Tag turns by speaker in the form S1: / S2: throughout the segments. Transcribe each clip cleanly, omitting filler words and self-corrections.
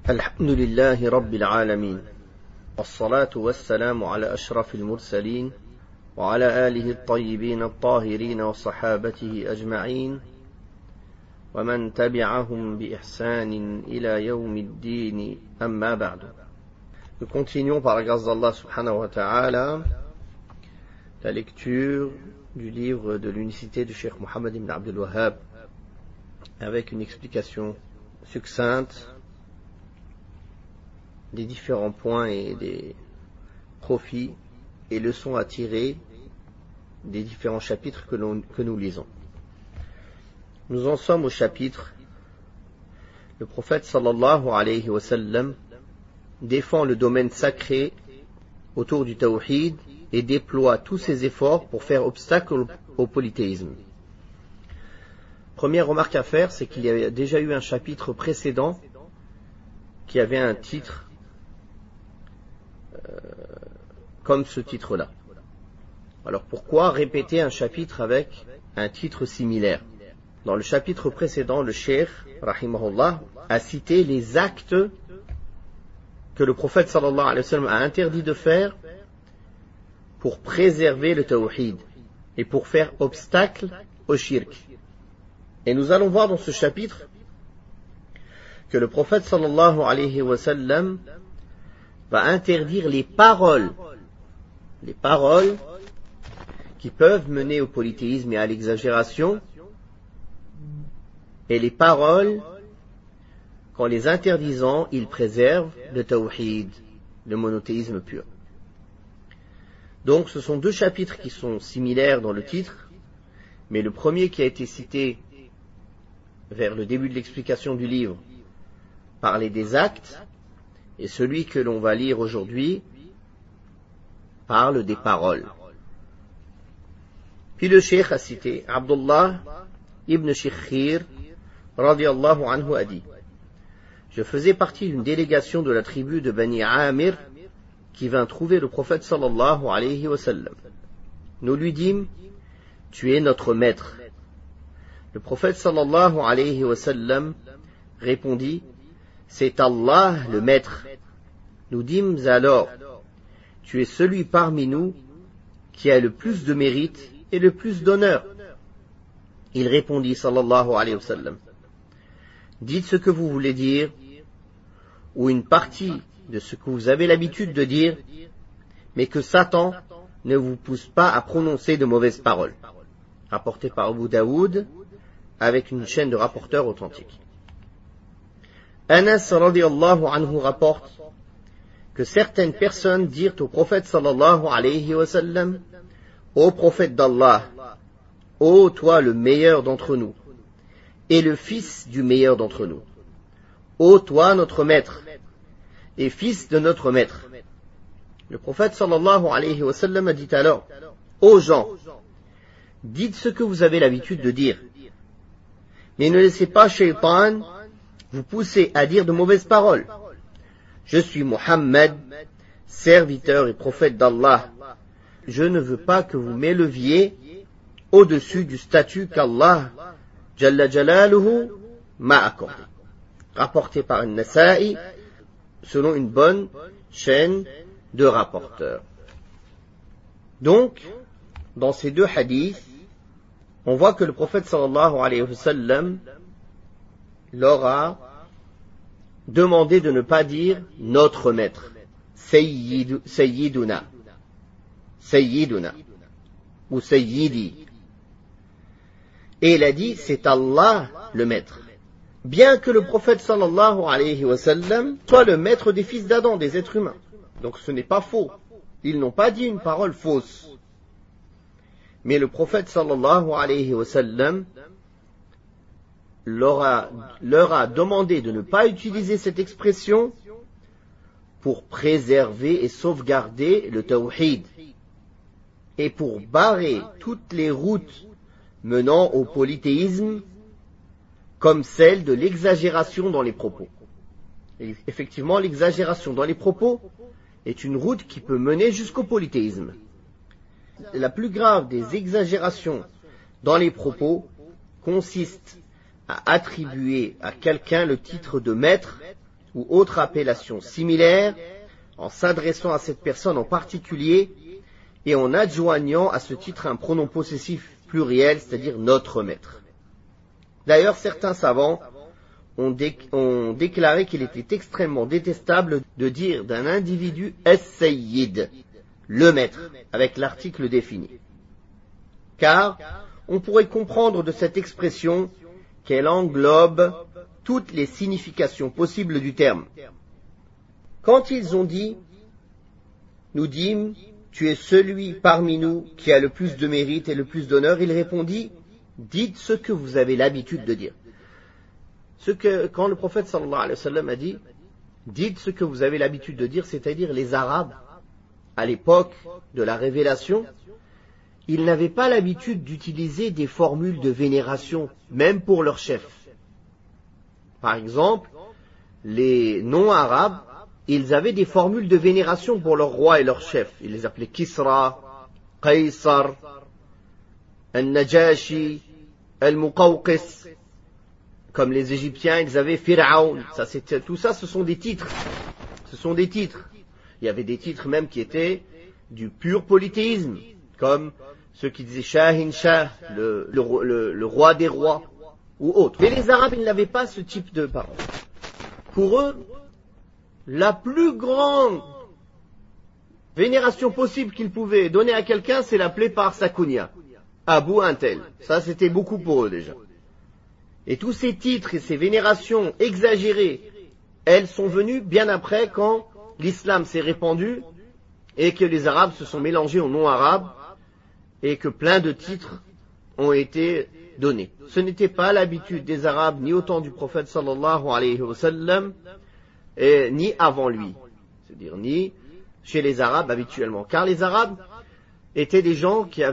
S1: الحمد لله رب العالمين والصلاة والسلام على أشرف المرسلين وعلى آله الطيبين الطاهرين وصحابته أجمعين ومن تبعهم بإحسان إلى يوم الدين أما بعد. Nous continuons par la grâce d'Allah subhanahu wa ta'ala la lecture du livre de l'unicité du Cheikh Mohammed ibn Abdul Wahhab avec une explication succincte des différents points et des profits et leçons à tirer des différents chapitres que nous lisons. Nous en sommes au chapitre le prophète sallallahu alayhi wa sallam défend le domaine sacré autour du tawhid et déploie tous ses efforts pour faire obstacle au polythéisme. Première remarque à faire, c'est qu'il y a déjà eu un chapitre précédent qui avait un titre comme ce titre-là. Alors pourquoi répéter un chapitre avec un titre similaire? Dans le chapitre précédent, le cheikh, rahimahullah, a cité les actes que le prophète sallallahu alayhi wa sallam a interdit de faire pour préserver le tawhid et pour faire obstacle au shirk. Et nous allons voir dans ce chapitre que le prophète sallallahu alayhi wa sallam va interdire les paroles qui peuvent mener au polythéisme et à l'exagération, et les paroles qu'en les interdisant, ils préservent le tawhid, le monothéisme pur. Donc ce sont deux chapitres qui sont similaires dans le titre, mais le premier qui a été cité vers le début de l'explication du livre parlait des actes, et celui que l'on va lire aujourd'hui parle des paroles. Puis le cheikh a cité Abdullah ibn Shikhir radiyallahu anhu a dit: je faisais partie d'une délégation de la tribu de Bani Amir qui vint trouver le prophète sallallahu alayhi wa sallam. Nous lui dîmes: tu es notre maître. Le prophète sallallahu alayhi wa sallam répondit: c'est Allah le maître. Nous dîmes alors: tu es celui parmi nous qui a le plus de mérite et le plus d'honneur. Il répondit sallallahu alayhi wa sallam: dites ce que vous voulez dire, ou une partie de ce que vous avez l'habitude de dire, mais que Satan ne vous pousse pas à prononcer de mauvaises paroles. Rapporté par Abu Daoud avec une chaîne de rapporteurs authentiques. Anas radiyallahu anhu rapporte que certaines personnes dirent au prophète sallallahu alayhi wa sallam: ô prophète d'Allah, ô toi le meilleur d'entre nous, et le fils du meilleur d'entre nous, ô toi notre maître, et fils de notre maître. Le prophète sallallahu alayhi wa sallam a dit alors: ô gens, dites ce que vous avez l'habitude de dire, mais ne laissez pas Shaitan vous pousser à dire de mauvaises paroles. Je suis Muhammad, serviteur et prophète d'Allah. Je ne veux pas que vous m'éleviez au-dessus du statut qu'Allah Jalla Jalaluhu m'a accordé. Rapporté par An-Nasa'i selon une bonne chaîne de rapporteurs. Donc, dans ces deux hadiths, on voit que le prophète sallallahu alayhi wa sallam leur a demandé de ne pas dire notre maître, Sayyiduna, ou Sayyidi. Et il a dit: c'est Allah le maître. Bien que le prophète sallallahu alayhi wa sallam soit le maître des fils d'Adam, des êtres humains. Donc ce n'est pas faux. Ils n'ont pas dit une parole fausse. Mais le prophète sallallahu alayhi wa sallam leur a demandé de ne pas utiliser cette expression pour préserver et sauvegarder le tawhid et pour barrer toutes les routes menant au polythéisme, comme celle de l'exagération dans les propos. Et effectivement, l'exagération dans les propos est une route qui peut mener jusqu'au polythéisme. La plus grave des exagérations dans les propos consiste à attribuer à quelqu'un le titre de maître ou autre appellation similaire en s'adressant à cette personne en particulier et en adjoignant à ce titre un pronom possessif pluriel, c'est-à-dire notre maître. D'ailleurs, certains savants ont déclaré qu'il était extrêmement détestable de dire d'un individu as-sayyid, le maître, avec l'article défini. Car on pourrait comprendre de cette expression qu'elle englobe toutes les significations possibles du terme. Quand ils ont dit, nous dîmes, tu es celui parmi nous qui a le plus de mérite et le plus d'honneur, il répondit, dites ce que vous avez l'habitude de dire. Quand le prophète sallallahu alayhi wa sallam a dit, dites ce que vous avez l'habitude de dire, c'est-à-dire les Arabes, à l'époque de la révélation, ils n'avaient pas l'habitude d'utiliser des formules de vénération, même pour leur chef. Par exemple, les non-arabes, ils avaient des formules de vénération pour leur roi et leur chef. Ils les appelaient Kisra, Qaysar, Al-Najashi, Al-Muqawqis. Comme les Égyptiens, ils avaient Pharaon. Tout ça, ce sont des titres. Ce sont des titres. Il y avait des titres même qui étaient du pur polythéisme, comme ceux qui disaient Shahin Shah, le roi des rois, ou autre. Mais les Arabes, ils n'avaient pas ce type de parole. Pour eux, la plus grande vénération possible qu'ils pouvaient donner à quelqu'un, c'est l'appeler par sa kunya. Abu Untel. Ça, c'était beaucoup pour eux déjà. Et tous ces titres et ces vénérations exagérées, elles sont venues bien après quand l'islam s'est répandu et que les Arabes se sont mélangés aux non-arabes et que plein de titres ont été donnés. Ce n'était pas l'habitude des Arabes ni au temps du prophète sallallahu alayhi wa sallam et ni avant lui. C'est-à-dire ni chez les Arabes habituellement. Car les Arabes étaient des gens qui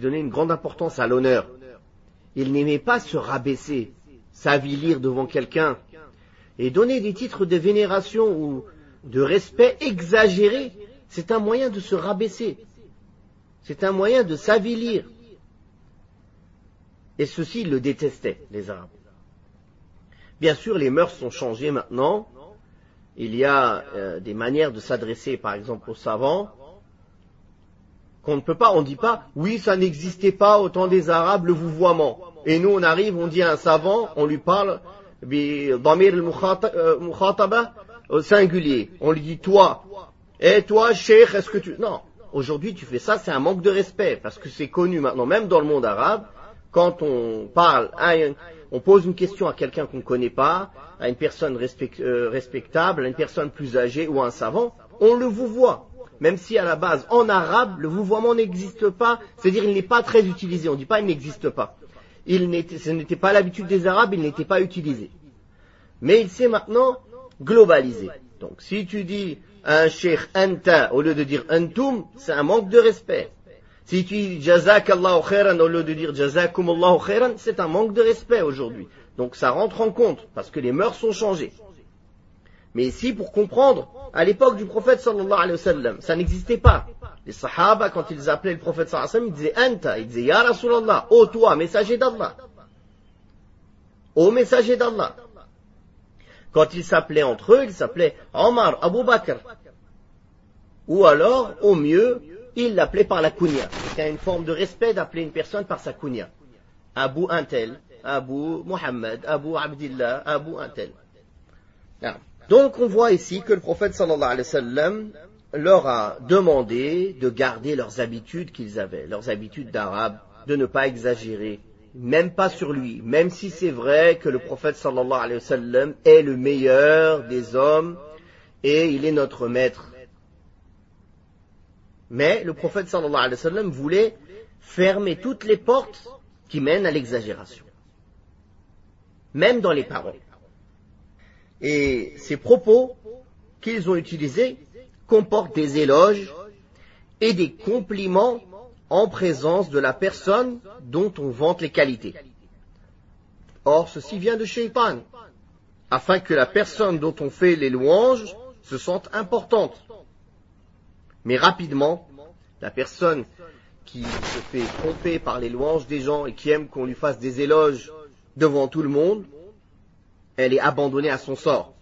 S1: donnaient une grande importance à l'honneur. Ils n'aimaient pas se rabaisser, s'avilir devant quelqu'un et donner des titres de vénération ou de respect exagérés. C'est un moyen de se rabaisser. C'est un moyen de s'avilir. Et ceci, ils le détestaient, les Arabes. Bien sûr, les mœurs sont changées maintenant. Il y a des manières de s'adresser, par exemple, aux savants, qu'on ne peut pas, on ne dit pas, oui, ça n'existait pas au temps des Arabes, le vouvoiement. Et nous, on arrive, on dit à un savant, on lui parle, damir al-mukhataba, au singulier. On lui dit, toi, et toi, cheikh, est-ce que tu... Non, aujourd'hui, tu fais ça, c'est un manque de respect, parce que c'est connu maintenant, même dans le monde arabe, quand on parle, on pose une question à quelqu'un qu'on ne connaît pas, à une personne respectable, à une personne plus âgée ou à un savant, on le vouvoie. Même si à la base, en arabe, le vouvoiement n'existe pas, c'est-à-dire il n'est pas très utilisé, on ne dit pas il n'existe pas. Ce n'était pas l'habitude des Arabes, il n'était pas utilisé. Mais il s'est maintenant globalisé. Donc si tu dis à un cheikh anta au lieu de dire antum, c'est un manque de respect. Si tu dis jazakallahu khairan au lieu de dire jazakumullahu khairan, c'est un manque de respect aujourd'hui. Donc ça rentre en compte, parce que les mœurs sont changées. Mais ici, pour comprendre, à l'époque du prophète sallallahu alayhi wa sallam, ça n'existait pas. Les sahaba, quand ils appelaient le prophète sallallahu alayhi wa sallam, ils disaient anta, ils disaient ya Rasulallah, ô toi, messager d'Allah. Ô messager d'Allah. Quand ils s'appelaient entre eux, ils s'appelaient Omar, Abu Bakr. Ou alors, au mieux, ils l'appelaient par la kunya. C'est une forme de respect d'appeler une personne par sa kunya. Abu Untel, Abu Muhammad, Abu Abdillah, Abu Untel. Donc on voit ici que le prophète sallallahu alayhi wa sallam leur a demandé de garder leurs habitudes qu'ils avaient, leurs habitudes d'arabe, de ne pas exagérer, même pas sur lui, même si c'est vrai que le prophète sallallahu alayhi wa sallam est le meilleur des hommes et il est notre maître. Mais le prophète sallallahu alayhi wa sallam voulait fermer toutes les portes qui mènent à l'exagération, même dans les paroles. Et ces propos qu'ils ont utilisés comportent des éloges et des compliments en présence de la personne dont on vante les qualités. Or, ceci vient de Shaitan, afin que la personne dont on fait les louanges se sente importante. Mais rapidement, la personne qui se fait tromper par les louanges des gens et qui aime qu'on lui fasse des éloges devant tout le monde, elle est abandonnée à son sort.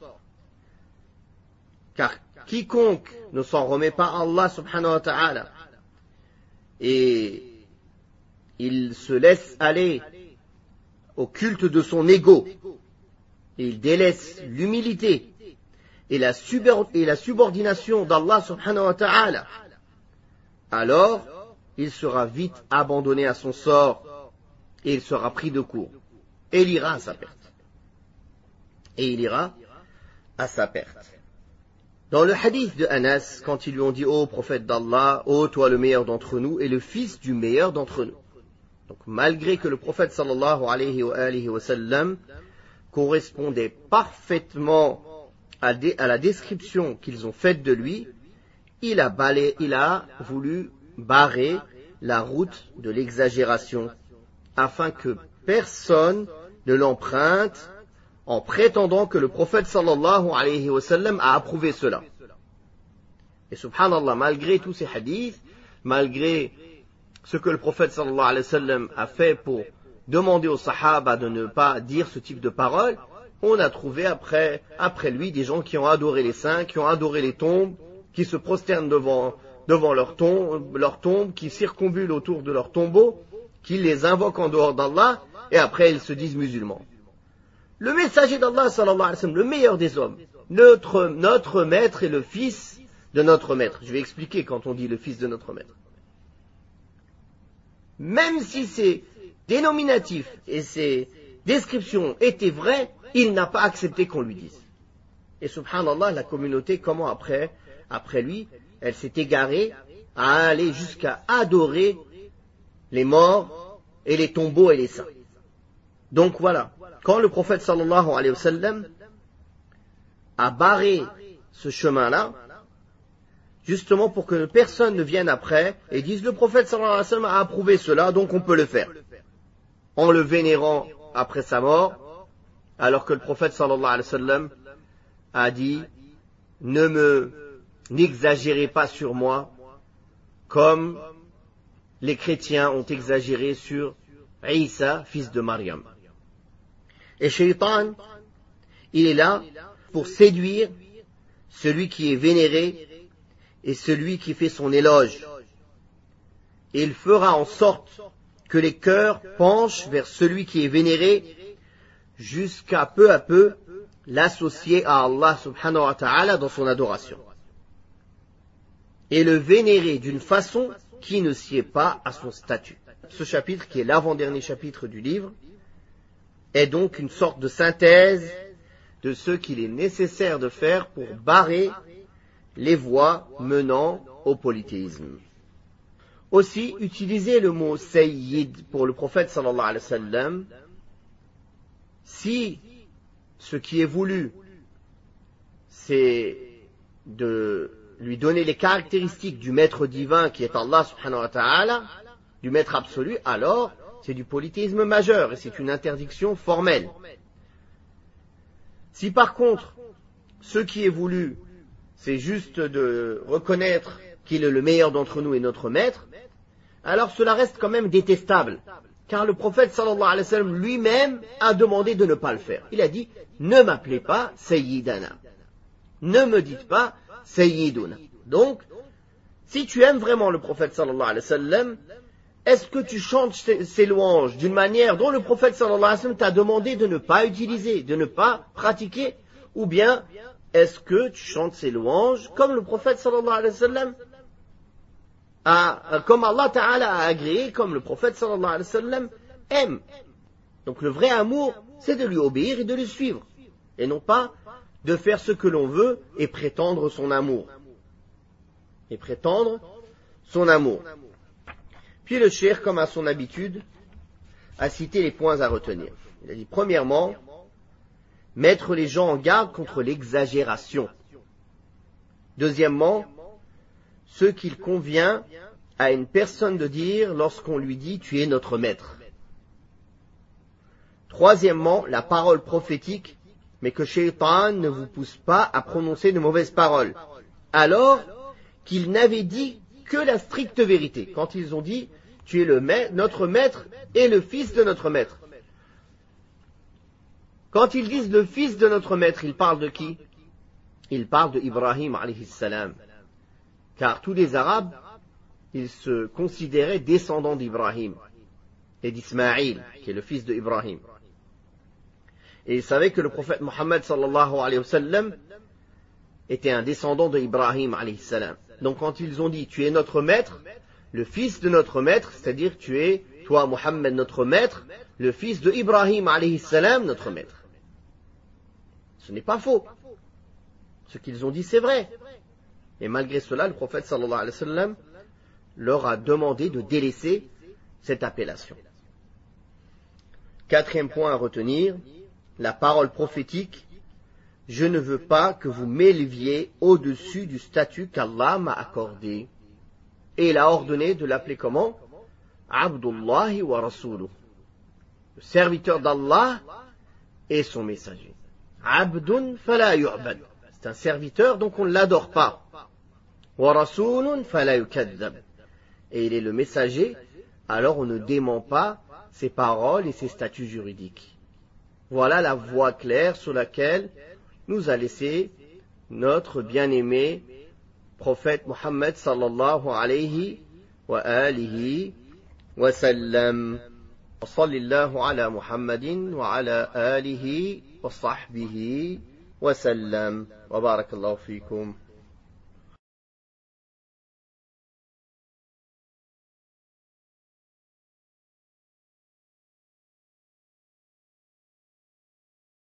S1: Car quiconque ne s'en remet pas à Allah subhanahu wa ta'ala et il se laisse aller au culte de son ego, et il délaisse l'humilité et la subordination d'Allah subhanahu wa ta'ala, alors il sera vite abandonné à son sort et il sera pris de court et il ira à sa perte. Et il ira à sa perte. Dans le hadith de Anas, quand ils lui ont dit « Ô prophète d'Allah, ô toi le meilleur d'entre nous et le fils du meilleur d'entre nous ». Donc malgré que le prophète sallallahu alayhi wa sallam correspondait parfaitement à la description qu'ils ont faite de lui, il a voulu barrer la route de l'exagération afin que personne ne l'emprunte en prétendant que le prophète sallallahu alayhi wa sallam a approuvé cela. Et subhanallah, malgré tous ces hadiths, malgré ce que le prophète sallallahu alayhi wa sallam a fait pour demander aux sahaba de ne pas dire ce type de paroles, on a trouvé après lui des gens qui ont adoré les saints, qui ont adoré les tombes, qui se prosternent devant leur tombe, qui circonambulent autour de leur tombeau, qui les invoquent en dehors d'Allah, et après ils se disent musulmans. Le messager d'Allah, sallallahu alayhi wa sallam, le meilleur des hommes, notre maître est le fils de notre maître. Je vais expliquer quand on dit le fils de notre maître. Même si ces dénominatifs et ces descriptions étaient vraies, il n'a pas accepté qu'on lui dise. Et subhanallah, la communauté, comment après lui, elle s'est égarée à aller jusqu'à adorer les morts et les tombeaux et les saints. Donc voilà, quand le prophète sallallahu alayhi wa sallam a barré ce chemin-là, justement pour que personne ne vienne après et dise le prophète sallallahu alayhi wa sallam a approuvé cela, donc on peut le faire. En le vénérant après sa mort, alors que le prophète sallallahu alayhi wa sallam a dit n'exagérez pas sur moi comme les chrétiens ont exagéré sur Isa, fils de Maryam. Et Shaitan, il est là pour séduire celui qui est vénéré et celui qui fait son éloge. Et il fera en sorte que les cœurs penchent vers celui qui est vénéré jusqu'à peu à peu l'associer à Allah subhanahu wa ta'ala dans son adoration. Et le vénérer d'une façon qui ne sied pas à son statut. Ce chapitre, qui est l'avant-dernier chapitre du livre, est donc une sorte de synthèse de ce qu'il est nécessaire de faire pour barrer les voies menant au polythéisme. Aussi, utiliser le mot Sayyid pour le prophète sallallahu alayhi wa sallam, si ce qui est voulu, c'est de lui donner les caractéristiques du maître divin qui est Allah subhanahu wa ta'ala, du maître absolu, alors c'est du polythéisme majeur et c'est une interdiction formelle. Si par contre, ce qui est voulu, c'est juste de reconnaître qu'il est le meilleur d'entre nous et notre maître, alors cela reste quand même détestable. Car le prophète sallallahu alayhi wa sallam lui-même a demandé de ne pas le faire. Il a dit, ne m'appelez pas Sayyidana. Ne me dites pas Sayyiduna. Donc, si tu aimes vraiment le prophète sallallahu alayhi wa sallam, est-ce que tu chantes ses louanges d'une manière dont le prophète sallallahu alayhi wa sallam t'a demandé de ne pas utiliser, de ne pas pratiquer, ou bien est-ce que tu chantes ses louanges comme le prophète sallallahu alayhi wa sallam comme Allah Ta'ala a agréé, comme le prophète sallallahu alayhi wa sallam aime. Donc le vrai amour, c'est de lui obéir et de le suivre, et non pas de faire ce que l'on veut et prétendre son amour. Et prétendre son amour. Puis le cheikh, comme à son habitude, a cité les points à retenir. Il a dit, premièrement, mettre les gens en garde contre l'exagération. Deuxièmement, ce qu'il convient à une personne de dire lorsqu'on lui dit « tu es notre maître ». Troisièmement, la parole prophétique, mais que Shaitan ne vous pousse pas à prononcer de mauvaises paroles, alors qu'il n'avait dit que la stricte vérité. Quand ils ont dit « tu es notre maître et le fils de notre maître ». Quand ils disent le fils de notre maître, ils parlent de qui? Ils parlent de Ibrahim alayhi salam. Car tous les Arabes, ils se considéraient descendants d'Ibrahim et d'Ismaïl, qui est le fils d'Ibrahim. Et ils savaient que le prophète Mohammed sallallahu alayhi wa sallam était un descendant d'Ibrahim alayhi salam. Donc quand ils ont dit tu es notre maître, le fils de notre maître, c'est-à-dire tu es, toi Mohammed notre maître, le fils de Ibrahim alayhi salam notre maître. Ce n'est pas faux. Ce qu'ils ont dit c'est vrai. Et malgré cela, le prophète sallallahu alayhi wa sallam leur a demandé de délaisser cette appellation. Quatrième point à retenir, la parole prophétique. Je ne veux pas que vous m'éleviez au-dessus du statut qu'Allah m'a accordé. Et il a ordonné de l'appeler comment? Abdullahi wa Rasuluh. Le serviteur d'Allah et son messager. Abdun fala yu'bad. C'est un serviteur, donc on ne l'adore pas. Wa Rasulun fala yukaddab. Et il est le messager, alors on ne dément pas ses paroles et ses statuts juridiques. Voilà la voie claire sur laquelle nous a laissé notre bien-aimé prophète Mohammed sallallahu alayhi wa alihi wa sallam. Wa sallallahu ala Muhammadin wa ala alihi wa sahbihi wa sallam. Wa barakallahu fikum.